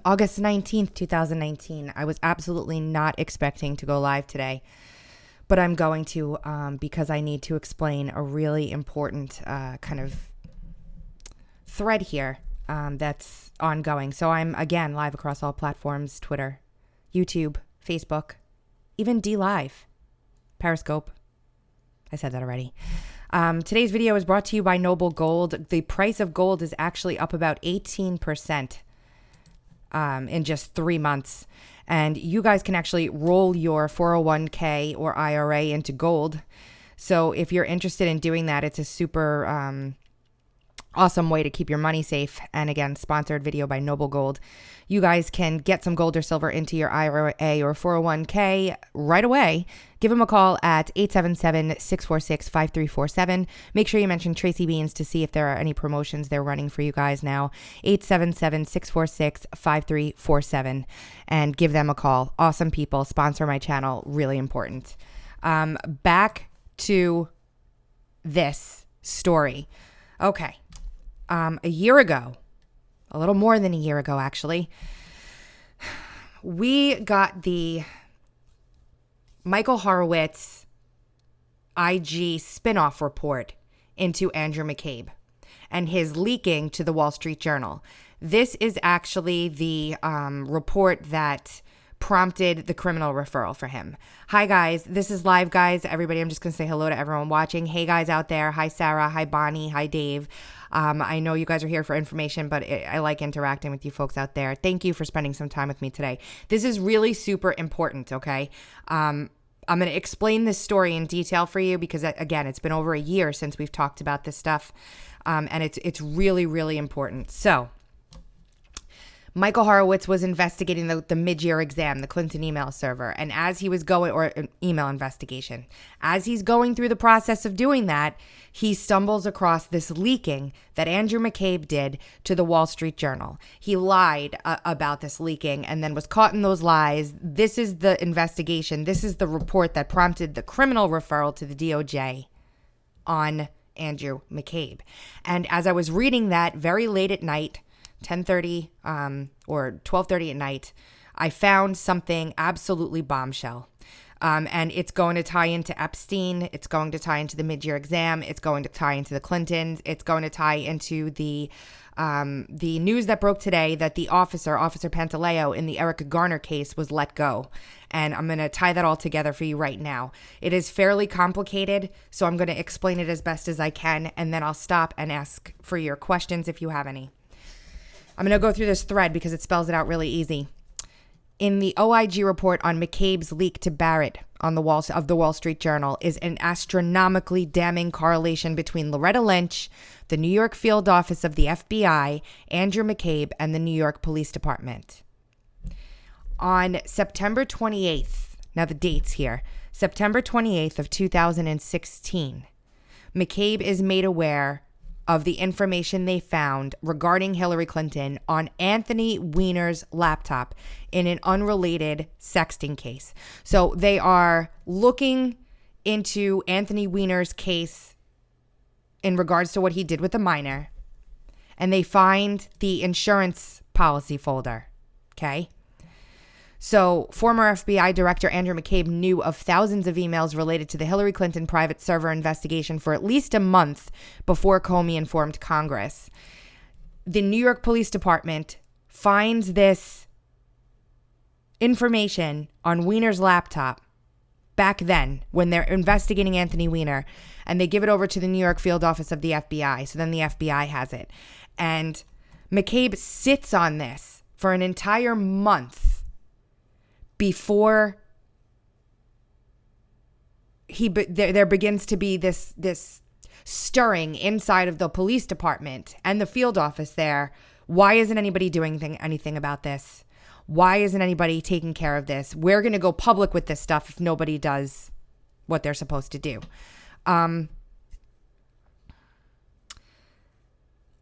August 19th, 2019. I was absolutely not expecting to go live today, but I'm going to because I need to explain a really important kind of thread here that's ongoing. So I'm, again, live across all platforms: Twitter, YouTube, Facebook, even DLive, Periscope. I said that already. Today's video is brought to you by Noble Gold. The price of gold is actually up about 18% in just 3 months. And you guys can actually roll your 401k or IRA into gold. So if you're interested in doing that, it's a super awesome way to keep your money safe. And again, sponsored video by Noble Gold. You guys can get some gold or silver into your IRA or 401k right away. Give them a call at 877-646-5347. Make sure you mention Tracy Beans to see if there are any promotions they're running for you guys now. 877-646-5347. And give them a call. Awesome people. Sponsor my channel. Really important. Back to this story. Okay. A year ago, a little more than a year ago, actually, we got the Michael Horowitz IG spinoff report into Andrew McCabe and his leaking to the Wall Street Journal. This is actually the report that prompted the criminal referral for him. Hi, guys. This is live, guys. Everybody, I'm just going to say hello to everyone watching. Hey, guys out there. Hi, Sarah. Hi, Bonnie. Hi, Dave. I know you guys are here for information, but I like interacting with you folks out there. Thank you for spending some time with me today. This is really super important, okay? I'm going to explain this story in detail for you because, again, it's been over a year since we've talked about this stuff, and it's really, really important. So, Michael Horowitz was investigating the mid-year exam, the Clinton email server, and as he was going, or an email investigation, as he's going through the process of doing that, he stumbles across this leaking that Andrew McCabe did to the Wall Street Journal. He lied about this leaking and then was caught in those lies. This is the investigation. This is the report that prompted the criminal referral to the DOJ on Andrew McCabe. And as I was reading that very late at night, 10:30 or 12:30 at night, I found something absolutely bombshell. And it's going to tie into Epstein. It's going to tie into the mid-year exam. It's going to tie into the Clintons. It's going to tie into the news that broke today that the Officer Pantaleo in the Eric Garner case was let go. And I'm going to tie that all together for you right now. It is fairly complicated, so I'm going to explain it as best as I can, and then I'll stop and ask for your questions if you have any. I'm going to go through this thread because it spells it out really easy. In the OIG report on McCabe's leak to Barrett on the Wall Street Journal is an astronomically damning correlation between Loretta Lynch, the New York field office of the FBI, Andrew McCabe, and the New York Police Department. On September 28th, now the dates here, September 28th of 2016, McCabe is made aware of the information they found regarding Hillary Clinton on Anthony Weiner's laptop in an unrelated sexting case. So they are looking into Anthony Weiner's case in regards to what he did with a minor, and they find the insurance policy folder, okay? So former FBI Director Andrew McCabe knew of thousands of emails related to the Hillary Clinton private server investigation for at least a month before Comey informed Congress. The New York Police Department finds this information on Weiner's laptop back then when they're investigating Anthony Weiner, and they give it over to the New York field office of the FBI. So then the FBI has it. And McCabe sits on this for an entire month before there begins to be this stirring inside of the police department and the field office there. Why isn't anybody doing anything about this? Why isn't anybody taking care of this? We're going to go public with this stuff if nobody does what they're supposed to do. On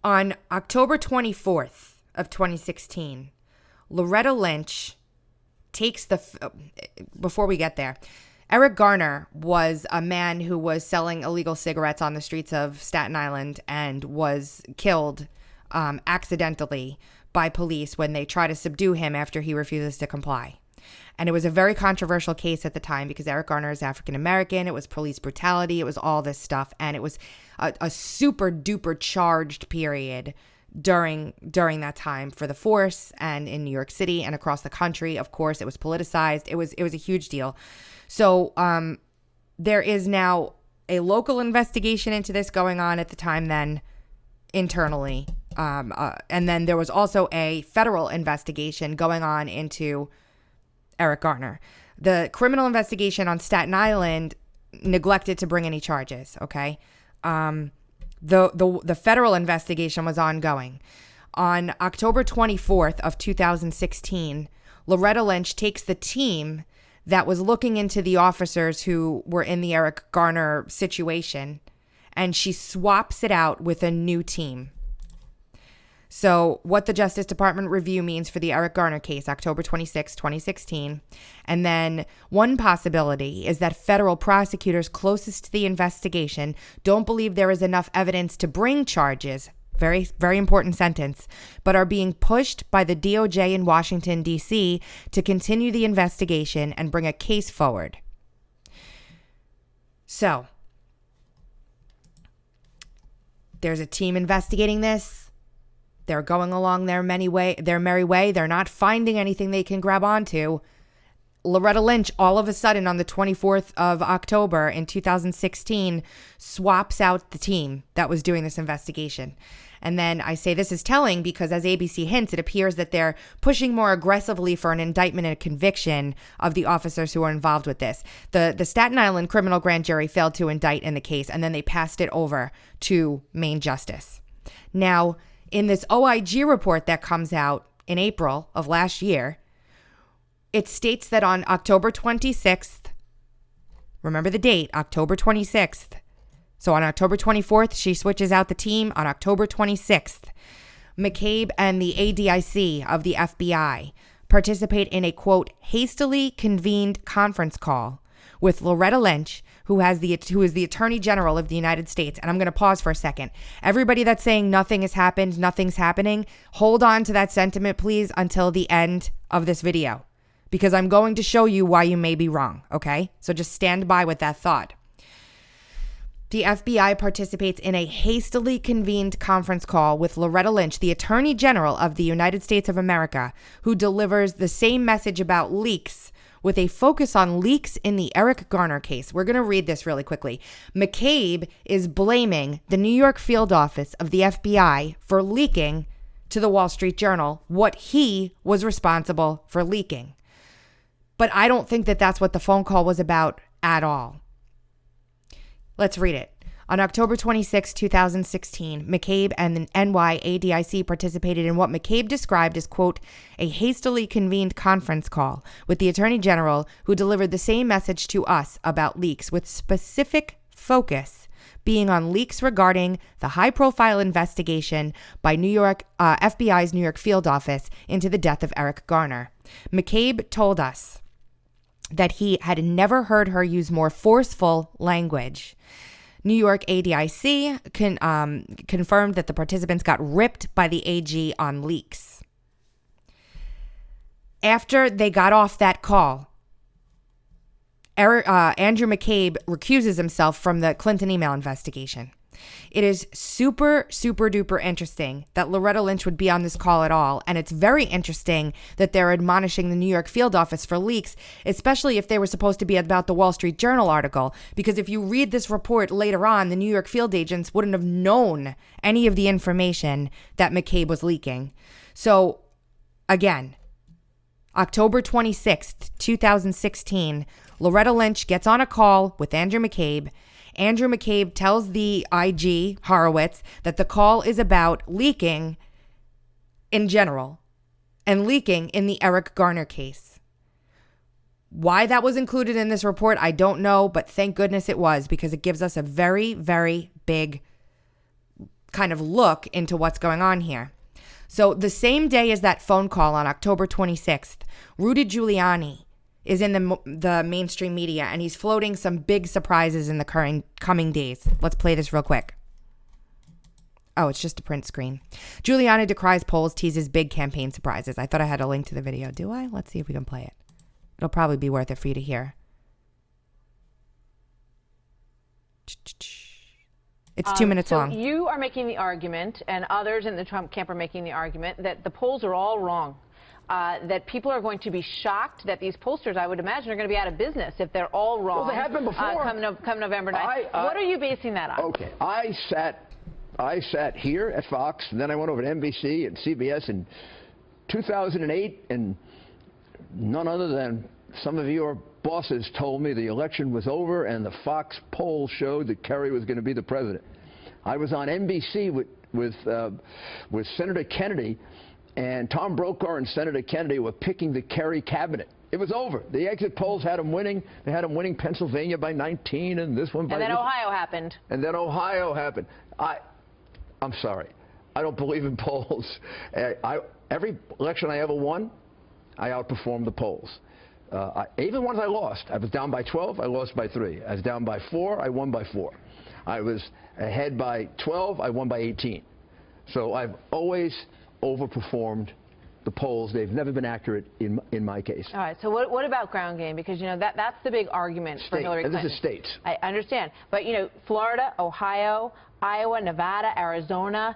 October 24th of 2016, Loretta Lynch takes before we get there, Eric Garner was a man who was selling illegal cigarettes on the streets of Staten Island and was killed accidentally by police when they try to subdue him after he refuses to comply. And it was a very controversial case at the time because Eric Garner is African American. It was police brutality. It was all this stuff. And it was a super duper charged period during that time for the force and in New York City and across the country. Of course, it was politicized. It was a huge deal. So there is now a local investigation into this going on at the time then internally. And then there was also a federal investigation going on into Eric Garner. The criminal investigation on Staten Island neglected to bring any charges, okay? The federal investigation was ongoing. On October 24th of 2016, Loretta Lynch takes the team that was looking into the officers who were in the Eric Garner situation, and she swaps it out with a new team. So what the Justice Department review means for the Eric Garner case, October 26, 2016. And then one possibility is that federal prosecutors closest to the investigation don't believe there is enough evidence to bring charges, very, very important sentence, but are being pushed by the DOJ in Washington, D.C. to continue the investigation and bring a case forward. So there's a team investigating this. They're going along their merry way. They're not finding anything they can grab onto. Loretta Lynch, all of a sudden on the 24th of October in 2016, swaps out the team that was doing this investigation. And then I say this is telling because, as ABC hints, it appears that they're pushing more aggressively for an indictment and a conviction of the officers who are involved with this. The Staten Island criminal grand jury failed to indict in the case, and then they passed it over to Maine Justice. Now, in this OIG report that comes out in April of last year, it states that on October 26th, remember the date, October 26th. So on October 24th, she switches out the team. On October 26th, McCabe and the ADIC of the FBI participate in a, quote, hastily convened conference call with Loretta Lynch, who is the Attorney General of the United States. And I'm going to pause for a second. Everybody that's saying nothing has happened, nothing's happening, hold on to that sentiment, please, until the end of this video, because I'm going to show you why you may be wrong, okay? So just stand by with that thought. The FBI participates in a hastily convened conference call with Loretta Lynch, the Attorney General of the United States of America, who delivers the same message about leaks with a focus on leaks in the Eric Garner case. We're going to read this really quickly. McCabe is blaming the New York field office of the FBI for leaking to the Wall Street Journal what he was responsible for leaking. But I don't think that that's what the phone call was about at all. Let's read it. On October 26, 2016, McCabe and the NYADIC participated in what McCabe described as, quote, a hastily convened conference call with the Attorney General, who delivered the same message to us about leaks, with specific focus being on leaks regarding the high-profile investigation by FBI's New York field office into the death of Eric Garner. McCabe told us that he had never heard her use more forceful language. New York ADIC confirmed that the participants got ripped by the AG on leaks. After they got off that call, Andrew McCabe recuses himself from the Clinton email investigation. It is super, super duper interesting that Loretta Lynch would be on this call at all. And it's very interesting that they're admonishing the New York field office for leaks, especially if they were supposed to be about the Wall Street Journal article. Because if you read this report later on, the New York field agents wouldn't have known any of the information that McCabe was leaking. So again, October 26th, 2016, Loretta Lynch gets on a call with Andrew McCabe. Andrew McCabe tells the IG, Horowitz, that the call is about leaking in general and leaking in the Eric Garner case. Why that was included in this report, I don't know, but thank goodness it was, because it gives us a very, very big kind of look into what's going on here. So the same day as that phone call on October 26th, Rudy Giuliani is in the mainstream media, and he's floating some big surprises in the coming days. Let's play this real quick. Oh, it's just a print screen. Giuliani decries polls, teases big campaign surprises. I thought I had a link to the video. Do I? Let's see if we can play it. It'll probably be worth it for you to hear. It's 2 minutes long. You are making the argument, and others in the Trump camp are making the argument, that the polls are all wrong. That people are going to be shocked that these pollsters, I would imagine, are going to be out of business if they're all wrong. Well, they have been before. Come November 9th. What are you basing that on? Okay. I sat here at Fox, and then I went over to NBC and CBS in 2008, and none other than some of your bosses told me the election was over and the Fox poll showed that Kerry was going to be the president. I was on NBC with Senator Kennedy, and Tom Brokaw and Senator Kennedy were picking the Kerry cabinet. It was over. The exit polls had him winning. They had him winning Pennsylvania by 19 and this one by... And then Ohio happened. And then Ohio happened. I'm sorry. I don't believe in polls. Every election I ever won, I outperformed the polls. Even ones I lost. I was down by 12, I lost by 3. I was down by 4, I won by 4. I was ahead by 12, I won by 18. So I've always overperformed the polls. They've never been accurate in my case. All right. So what about ground game? Because, you know, that's the big argument for Hillary Clinton. This is states. I understand. But, you know, Florida, Ohio, Iowa, Nevada, Arizona,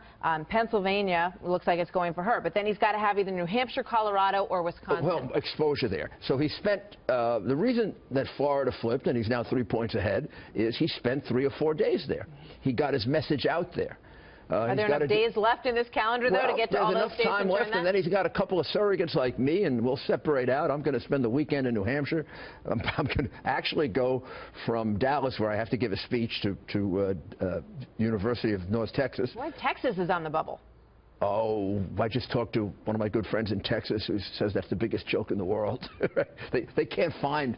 Pennsylvania, looks like it's going for her. But then he's got to have either New Hampshire, Colorado, or Wisconsin. Well, exposure there. So he spent, the reason that Florida flipped, and he's now 3 points ahead, is he spent 3 or 4 days there. He got his message out there. Are there enough days left in this calendar, though, to get to all those states? There's enough time left, and then he's got a couple of surrogates like me, and we'll separate out. I'm going to spend the weekend in New Hampshire. I'm going to actually go from Dallas, where I have to give a speech, to University of North Texas. Well, Texas is on the bubble. Oh, I just talked to one of my good friends in Texas who says that's the biggest joke in the world. They can't find...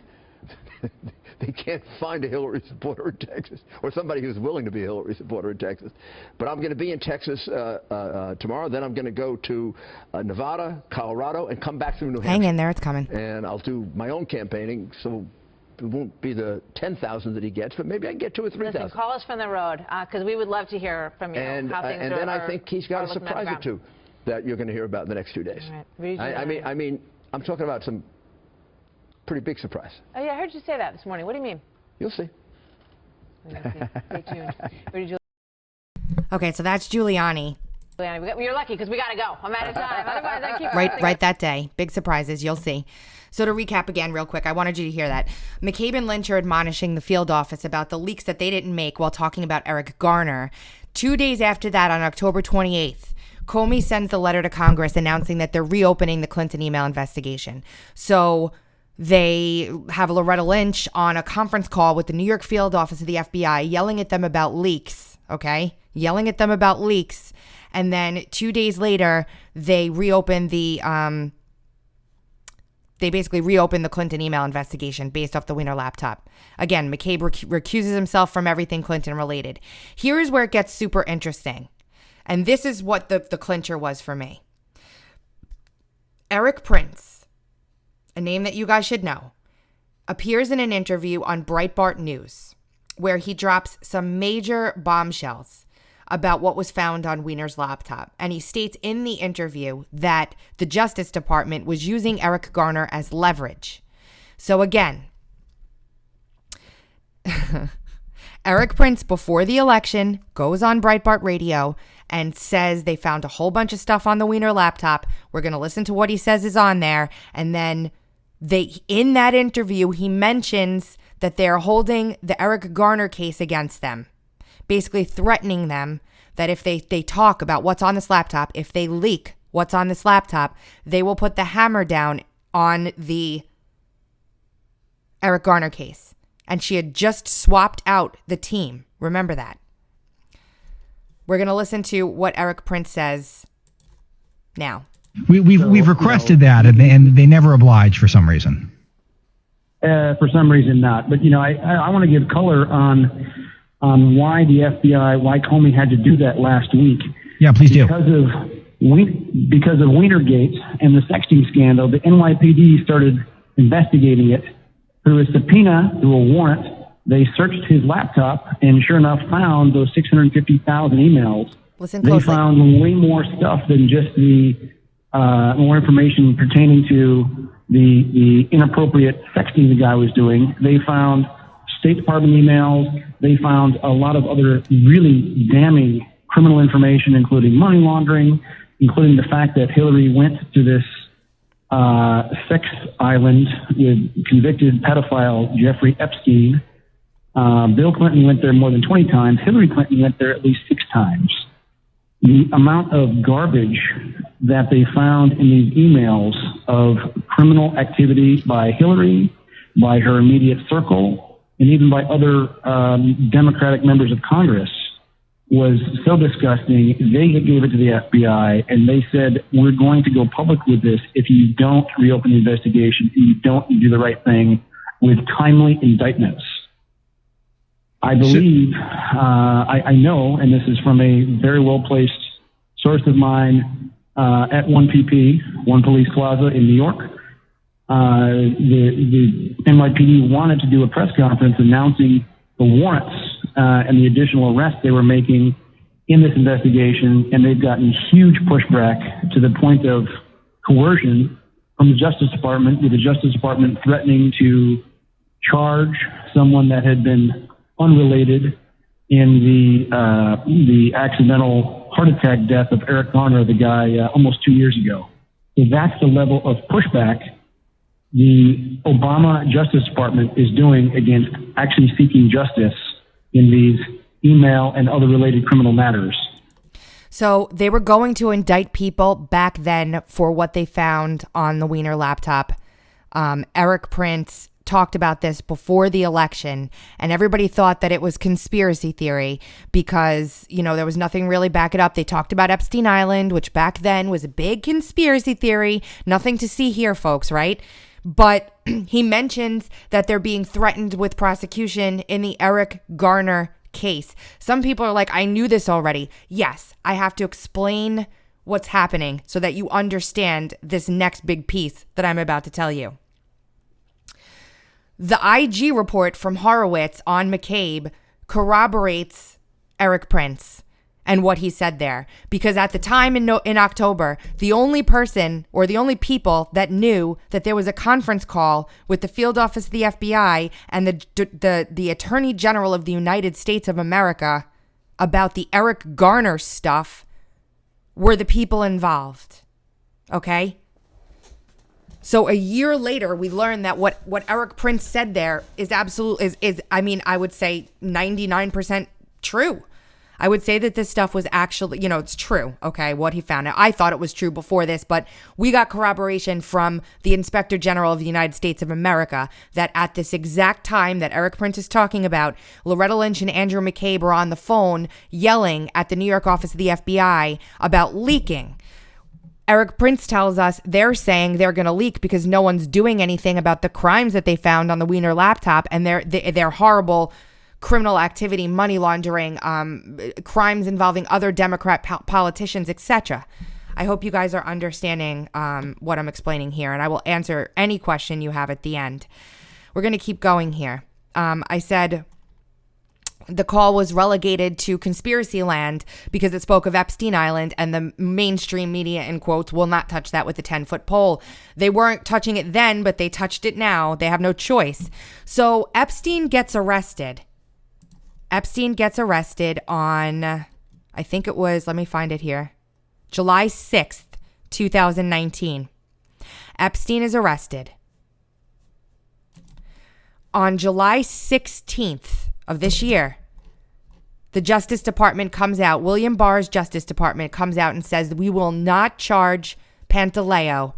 They can't find a Hillary supporter in Texas, or somebody who's willing to be a Hillary supporter in Texas. But I'm going to be in Texas tomorrow. Then I'm going to go to Nevada, Colorado, and come back through New Hampshire. Hang in there, it's coming. And I'll do my own campaigning, so it won't be the 10,000 that he gets, but maybe I can get 2,000 or 3,000. Listen, call us from the road, because we would love to hear from you how things are. And then I think he's got a surprise or two that you're going to hear about in the next 2 days. All right. I mean, I'm talking about some pretty big surprise. Oh, yeah, I heard you say that this morning. What do you mean? You'll see. Stay tuned. Rudy Okay, so that's Giuliani. You're lucky because we got to go. I'm out of time. Otherwise, I keep Right that day. Big surprises. You'll see. So to recap again real quick, I wanted you to hear that. McCabe and Lynch are admonishing the field office about the leaks that they didn't make while talking about Eric Garner. 2 days after that, on October 28th, Comey sends the letter to Congress announcing that they're reopening the Clinton email investigation. So... they have Loretta Lynch on a conference call with the New York field office of the FBI yelling at them about leaks, okay? Yelling at them about leaks. And then 2 days later, they reopen the, they basically reopened the Clinton email investigation based off the Weiner laptop. Again, McCabe recuses himself from everything Clinton related. Here is where it gets super interesting. And this is what the clincher was for me. Erik Prince, a name that you guys should know, appears in an interview on Breitbart News where he drops some major bombshells about what was found on Weiner's laptop. And he states in the interview that the Justice Department was using Eric Garner as leverage. So again, Erik Prince, before the election, goes on Breitbart Radio and says they found a whole bunch of stuff on the Weiner laptop. We're going to listen to what he says is on there. And then in that interview, he mentions that they're holding the Eric Garner case against them, basically threatening them that if they talk about what's on this laptop, if they leak what's on this laptop, they will put the hammer down on the Eric Garner case. And she had just swapped out the team. Remember that. We're going to listen to what Erik Prince says now. We've requested that, and they never oblige for some reason. For some reason not. But, you know, I want to give color on why the FBI, why Comey had to do that last week. Yeah, please do. Because of Weinergate and the sexting scandal, the NYPD started investigating it. Through a subpoena, through a warrant, they searched his laptop and sure enough found those 650,000 emails Listen They closely. found way more stuff than just the more information pertaining to the inappropriate sexting the guy was doing. They found State Department emails. They found a lot of other really damning criminal information, including money laundering, including the fact that Hillary went to this sex island with convicted pedophile Jeffrey Epstein. Bill Clinton went there more than 20 times. Hillary Clinton went there at least 6 times. The amount of garbage that they found in these emails of criminal activity by Hillary, by her immediate circle, and even by other Democratic members of Congress was so disgusting. They gave it to the FBI, and they said, we're going to go public with this if you don't reopen the investigation and you don't do the right thing with timely indictments. I believe, I know, and this is from a very well-placed source of mine at 1PP, One Police Plaza in New York. The NYPD wanted to do a press conference announcing the warrants and the additional arrests they were making in this investigation, and they've gotten huge pushback to the point of coercion from the Justice Department, with the Justice Department threatening to charge someone that had been unrelated in the accidental heart attack death of Eric Garner, the guy almost 2 years ago. So that's the level of pushback the Obama Justice Department is doing against actually seeking justice in these email and other related criminal matters. So they were going to indict people back then for what they found on the Weiner laptop. Erik Prince talked about this before the election, and everybody thought that it was conspiracy theory because, you know, there was nothing really back it up. They talked about Epstein Island, which back then was a big conspiracy theory. Nothing to see here, folks, right? But he mentions that they're being threatened with prosecution in the Eric Garner case. Some people are like, I knew this already. Yes, I have to explain what's happening so that you understand this next big piece that I'm about to tell you. The IG report from Horowitz on McCabe corroborates Erik Prince and what he said there. Because at the time in October, the only person or the only people that knew that there was a conference call with the field office of the FBI and the Attorney General of the United States of America about the Eric Garner stuff were the people involved. Okay? So a year later, we learned that what Erik Prince said there is I would say 99% true. I would say that this stuff was actually, it's true, okay, what he found. Now, I thought it was true before this, but we got corroboration from the Inspector General of the United States of America that at this exact time that Erik Prince is talking about, Loretta Lynch and Andrew McCabe are on the phone yelling at the New York office of the FBI about leaking. Erik Prince tells us they're saying they're going to leak because no one's doing anything about the crimes that they found on the Weiner laptop and their horrible criminal activity, money laundering, crimes involving other Democrat politicians, etc. I hope you guys are understanding what I'm explaining here, and I will answer any question you have at the end. We're going to keep going here. I said the call was relegated to conspiracy land because it spoke of Epstein Island, and the mainstream media, in quotes, will not touch that with a 10-foot pole. They weren't touching it then, but they touched it now. They have no choice. So Epstein gets arrested. Epstein gets arrested on, I think it was, let me find it here, July 6th, 2019. Epstein is arrested. On July 16th of this year, the Justice Department comes out, William Barr's Justice Department comes out and says we will not charge Pantaleo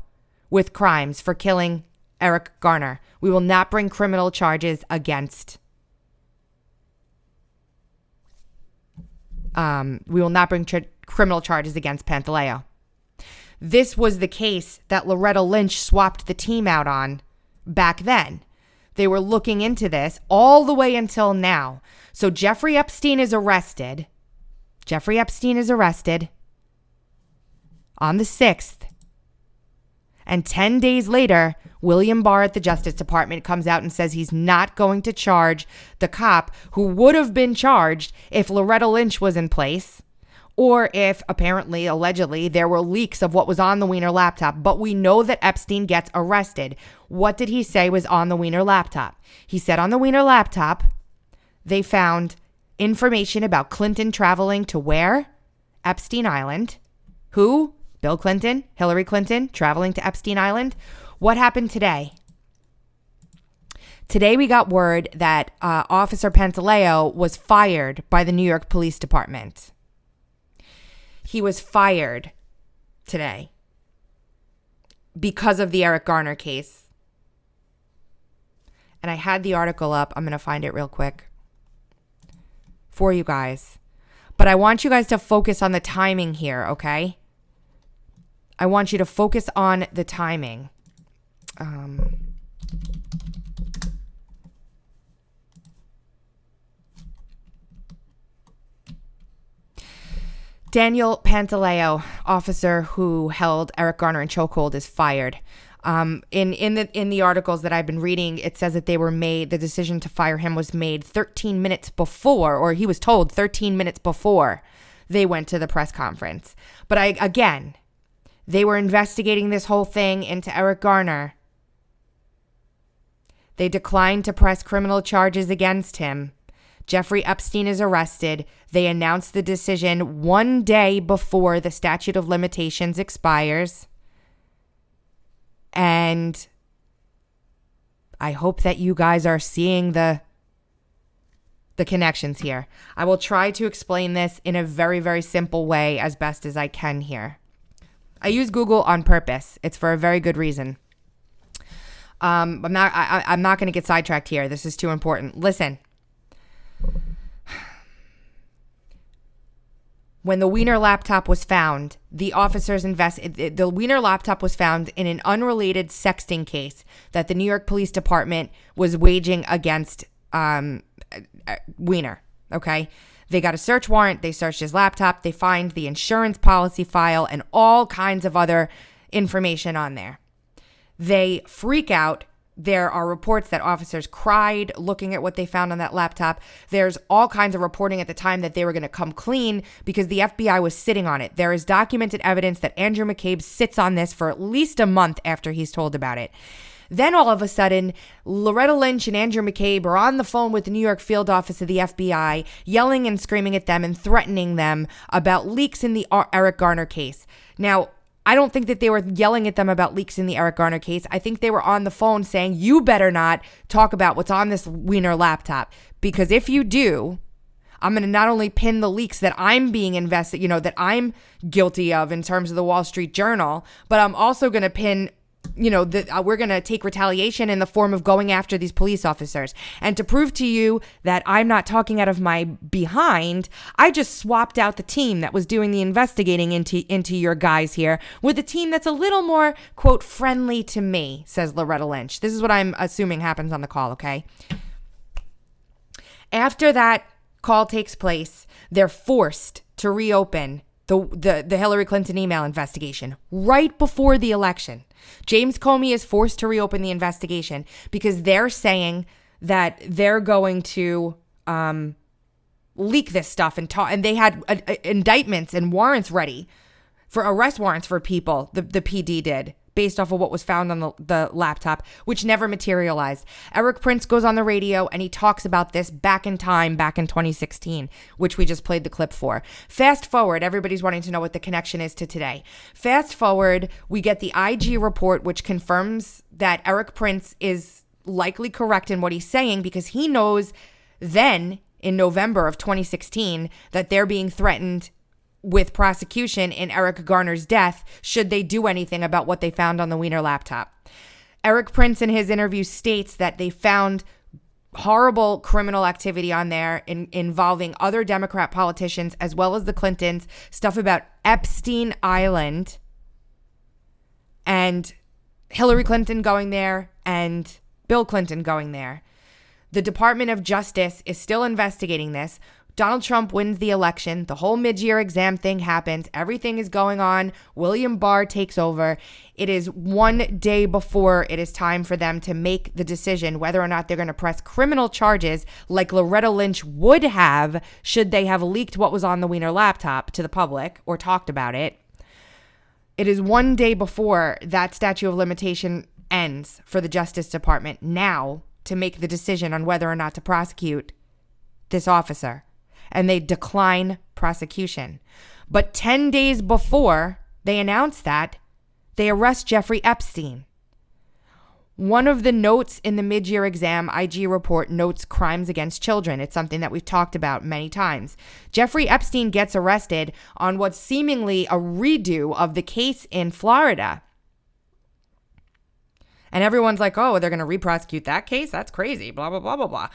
with crimes for killing Eric Garner. We will not bring criminal charges against criminal charges against Pantaleo. This was the case that Loretta Lynch swapped the team out on back then. They were looking into this all the way until now. So Jeffrey Epstein is arrested. Jeffrey Epstein is arrested on the 6th. And 10 days later, William Barr at the Justice Department comes out and says he's not going to charge the cop who would have been charged if Loretta Lynch was in place, or if apparently, allegedly, there were leaks of what was on the Weiner laptop. But we know that Epstein gets arrested. What did he say was on the Weiner laptop? He said on the Weiner laptop, they found information about Clinton traveling to where? Epstein Island. Who? Bill Clinton, Hillary Clinton, traveling to Epstein Island. What happened today? Today we got word that Officer Pantaleo was fired by the New York Police Department. He was fired today because of the Eric Garner case. And I had the article up. I'm going to find it real quick for you guys. But I want you guys to focus on the timing here, okay? I want you to focus on the timing. Daniel Pantaleo, officer who held Eric Garner in chokehold, is fired. In the articles that I've been reading, it says that the decision to fire him was made 13 minutes before, or he was told 13 minutes before they went to the press conference. But they were investigating this whole thing into Eric Garner. They declined to press criminal charges against him. Jeffrey Epstein is arrested. They announced the decision one day before the statute of limitations expires. And I hope that you guys are seeing the connections here. I will try to explain this in a very, very simple way as best as I can here. I use Google on purpose. It's for a very good reason. I'm not going to get sidetracked here. This is too important. Listen. When the Weiner laptop was found, the officers the Weiner laptop was found in an unrelated sexting case that the New York Police Department was waging against Weiner. Okay, they got a search warrant. They searched his laptop. They find the insurance policy file and all kinds of other information on there. They freak out. There are reports that officers cried looking at what they found on that laptop. There's all kinds of reporting at the time that they were going to come clean because the FBI was sitting on it. There is documented evidence that Andrew McCabe sits on this for at least a month after he's told about it. Then all of a sudden, Loretta Lynch and Andrew McCabe are on the phone with the New York field office of the FBI, yelling and screaming at them and threatening them about leaks in the Eric Garner case. Now, I don't think that they were yelling at them about leaks in the Eric Garner case. I think they were on the phone saying, you better not talk about what's on this Weiner laptop. Because if you do, I'm going to not only pin the leaks that I'm being that I'm guilty of in terms of the Wall Street Journal, but I'm also going to pin that we're going to take retaliation in the form of going after these police officers. And to prove to you that I'm not talking out of my behind, I just swapped out the team that was doing the investigating into your guys here with a team that's a little more, quote, friendly to me, says Loretta Lynch. This is what I'm assuming happens on the call, okay? After that call takes place, they're forced to reopen the Hillary Clinton email investigation right before the election. James Comey is forced to reopen the investigation because they're saying that they're going to leak this stuff and they had indictments and warrants ready for arrest warrants for people. The PD did based off of what was found on the laptop, which never materialized. Erik Prince goes on the radio and he talks about this back in 2016, which we just played the clip for. Fast forward, everybody's wanting to know what the connection is to today. Fast forward, we get the IG report, which confirms that Erik Prince is likely correct in what he's saying because he knows then in November of 2016 that they're being threatened with prosecution in Eric Garner's death should they do anything about what they found on the Weiner laptop. Erik Prince in his interview states that they found horrible criminal activity on there involving other Democrat politicians as well as the Clintons, stuff about Epstein Island and Hillary Clinton going there and Bill Clinton going there. The Department of Justice is still investigating this. Donald Trump wins the election. The whole mid-year exam thing happens. Everything is going on. William Barr takes over. It is one day before it is time for them to make the decision whether or not they're going to press criminal charges like Loretta Lynch would have should they have leaked what was on the Weiner laptop to the public or talked about it. It is one day before that statute of limitation ends for the Justice Department now to make the decision on whether or not to prosecute this officer. And they decline prosecution. But 10 days before they announce that, they arrest Jeffrey Epstein. One of the notes in the mid-year exam IG report notes crimes against children. It's something that we've talked about many times. Jeffrey Epstein gets arrested on what's seemingly a redo of the case in Florida. And everyone's like, oh, they're going to re-prosecute that case? That's crazy, blah, blah, blah, blah, blah.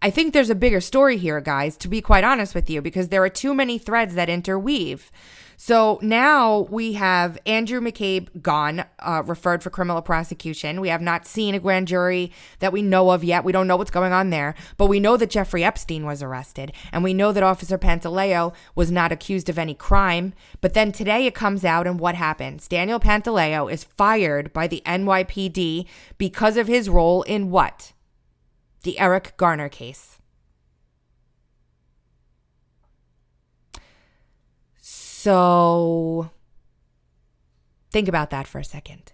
I think there's a bigger story here, guys, to be quite honest with you, because there are too many threads that interweave. So now we have Andrew McCabe gone, referred for criminal prosecution. We have not seen a grand jury that we know of yet. We don't know what's going on there, but we know that Jeffrey Epstein was arrested, and we know that Officer Pantaleo was not accused of any crime. But then today it comes out, and what happens? Daniel Pantaleo is fired by the NYPD because of his role in what? The Eric Garner case. So think about that for a second.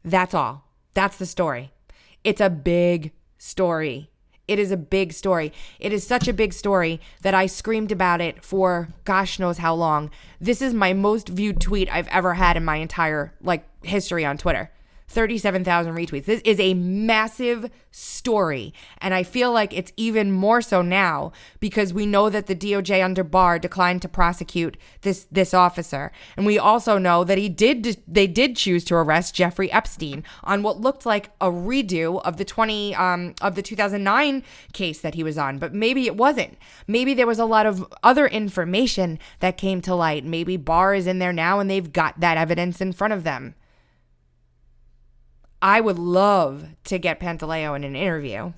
That's all. That's the story. It's a big story. It is a big story. It is such a big story that I screamed about it for gosh knows how long. This is my most viewed tweet I've ever had in my entire history on Twitter. 37,000 retweets. This is a massive story. And I feel like it's even more so now because we know that the DOJ under Barr declined to prosecute this officer. And we also know that they did choose to arrest Jeffrey Epstein on what looked like a redo of the 2009 case that he was on. But maybe it wasn't. Maybe there was a lot of other information that came to light. Maybe Barr is in there now and they've got that evidence in front of them. I would love to get Pantaleo in an interview.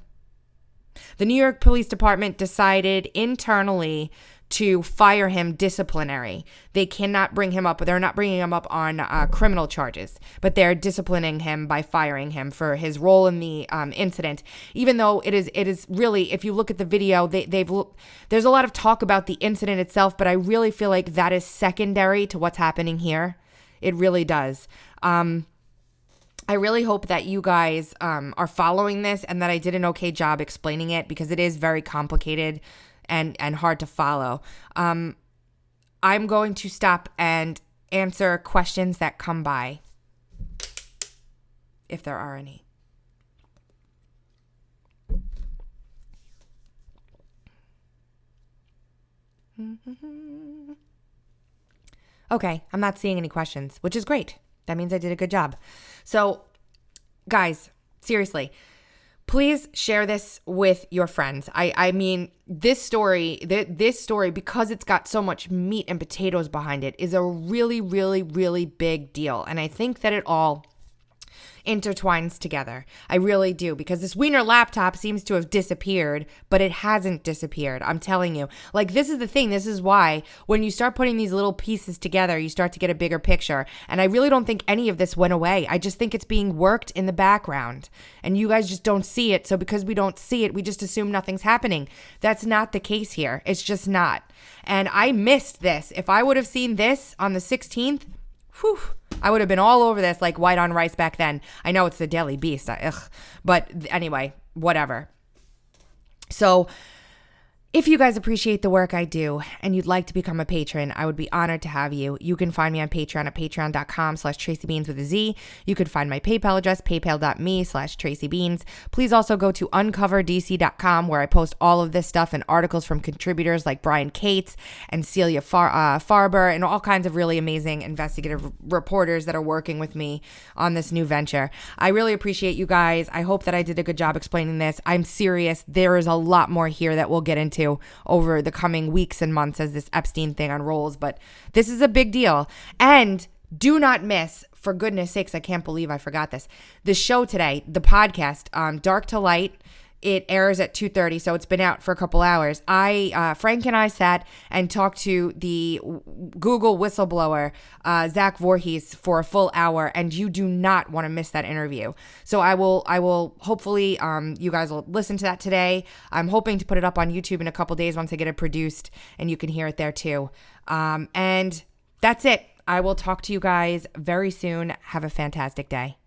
The New York Police Department decided internally to fire him disciplinary. They cannot bring him up, but they're not bringing him up on criminal charges, but they're disciplining him by firing him for his role in the incident. Even though it is really, if you look at the video, there's a lot of talk about the incident itself, but I really feel like that is secondary to what's happening here. It really does. I really hope that you guys are following this and that I did an okay job explaining it because it is very complicated and hard to follow. I'm going to stop and answer questions that come by, if there are any. Okay, I'm not seeing any questions, which is great. That means I did a good job. So, guys, seriously, please share this with your friends. I mean, this story, because it's got so much meat and potatoes behind it, is a really, really, really big deal. And I think that it all intertwines together. I really do, because this Weiner laptop seems to have disappeared, but it hasn't disappeared. I'm telling you. This is the thing. This is why when you start putting these little pieces together, you start to get a bigger picture. And I really don't think any of this went away. I just think it's being worked in the background. And you guys just don't see it. So because we don't see it, we just assume nothing's happening. That's not the case here. It's just not. And I missed this. If I would have seen this on the 16th, whew, I would have been all over this like white on rice back then. I know it's the Daily Beast, but anyway, whatever. So if you guys appreciate the work I do and you'd like to become a patron, I would be honored to have you. You can find me on Patreon at patreon.com/TracyBeans with a Z. You can find my PayPal address, paypal.me/TracyBeans. Please also go to uncoverdc.com where I post all of this stuff and articles from contributors like Brian Cates and Celia Farber and all kinds of really amazing investigative reporters that are working with me on this new venture. I really appreciate you guys. I hope that I did a good job explaining this. I'm serious. There is a lot more here that we'll get into over the coming weeks and months as this Epstein thing unrolls, but this is a big deal. And do not miss, for goodness sakes, I can't believe I forgot this, the show today, the podcast, Dark to Light, It airs at 2:30, so it's been out for a couple hours. Frank and I sat and talked to the Google whistleblower, Zach Voorhees, for a full hour, and you do not want to miss that interview. So I will hopefully, you guys will listen to that today. I'm hoping to put it up on YouTube in a couple days once I get it produced, and you can hear it there too. And that's it. I will talk to you guys very soon. Have a fantastic day.